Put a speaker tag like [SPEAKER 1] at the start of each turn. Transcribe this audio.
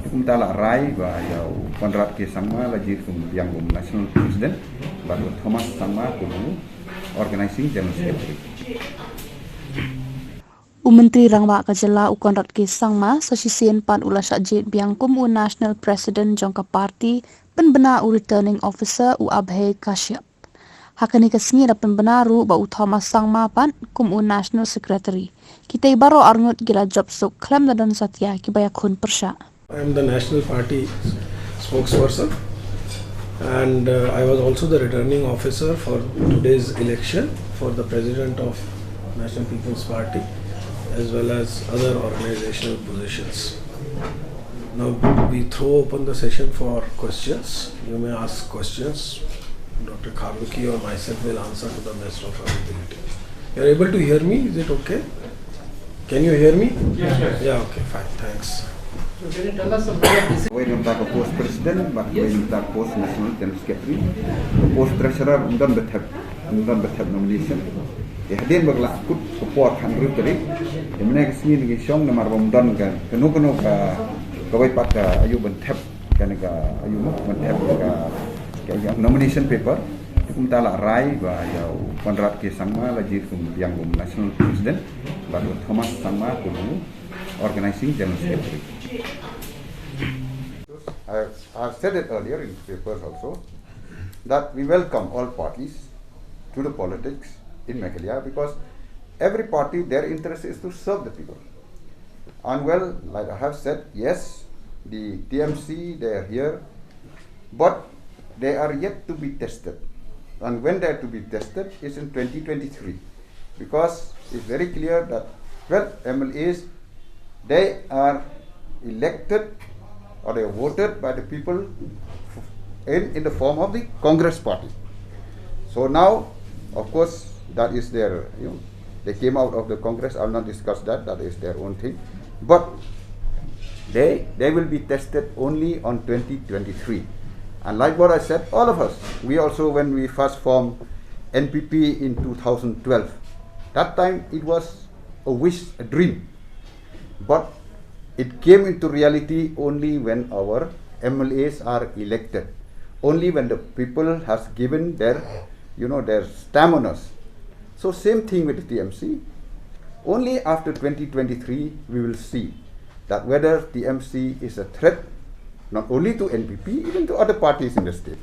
[SPEAKER 1] Kumtala Rai và Conrad ke Sangma là jir yang national president và Thomas Sangma kumu organizing general secretary.
[SPEAKER 2] Menteri Rangwa Kajala Conrad ke Sangma sasisian pan ula sajid biang kumu national president jangka parti penbena returning officer Abhay Kashyap. Hakani kasngi da penbenaru ba Thomas Sangma pan kumu national secretary. Kita ibaro arngut gila job sok klam dan satya kibaya khun persha.
[SPEAKER 3] I am the National Party spokesperson and I was also the returning officer for today's election for the President of National People's Party as well as other organizational positions. Now we throw open the session for questions. You may ask questions. Dr. Kharuki or myself will answer to the best of our ability. You are able to hear me? Is it okay? Can you hear me?
[SPEAKER 4] Yes.
[SPEAKER 3] Yeah, okay, fine, thanks.
[SPEAKER 4] So can you tell us about this?
[SPEAKER 1] When you talk post president, but when you talk post national general secretary, post treasurer don't have nomination. Hadin bagla kut support kan group tadi. Dimana kesini lagi syong nama Ramadan kan. Kenu ka kawai pak ayu bentep kan ka ayu bentep ka nomination paper. Kumtala Rai và Conrad ke Sangma là jir yang national president và Thomas Sangma kumu organizing general secretary. I have said it earlier in papers also that we welcome all parties to the politics in Meghalaya because every party, their interest is to serve the people. And well, like I have said, yes, the TMC, they are here, but they are yet to be tested. And when they are to be tested is in 2023 because it's very clear that, well, MLAs, they are elected or they are voted by the people in the form of the Congress party. So now, of course, that is their, they came out of the Congress. I will not discuss that. That is their own thing. But they will be tested only on 2023. And like what I said, all of us, we also, when we first formed NPP in 2012, that time it was a wish, a dream. But it came into reality only when our MLAs are elected. Only when the people has given their, their stamina. So same thing with the TMC. Only after 2023 we will see that whether TMC is a threat not only to NPP, even to other parties in the state.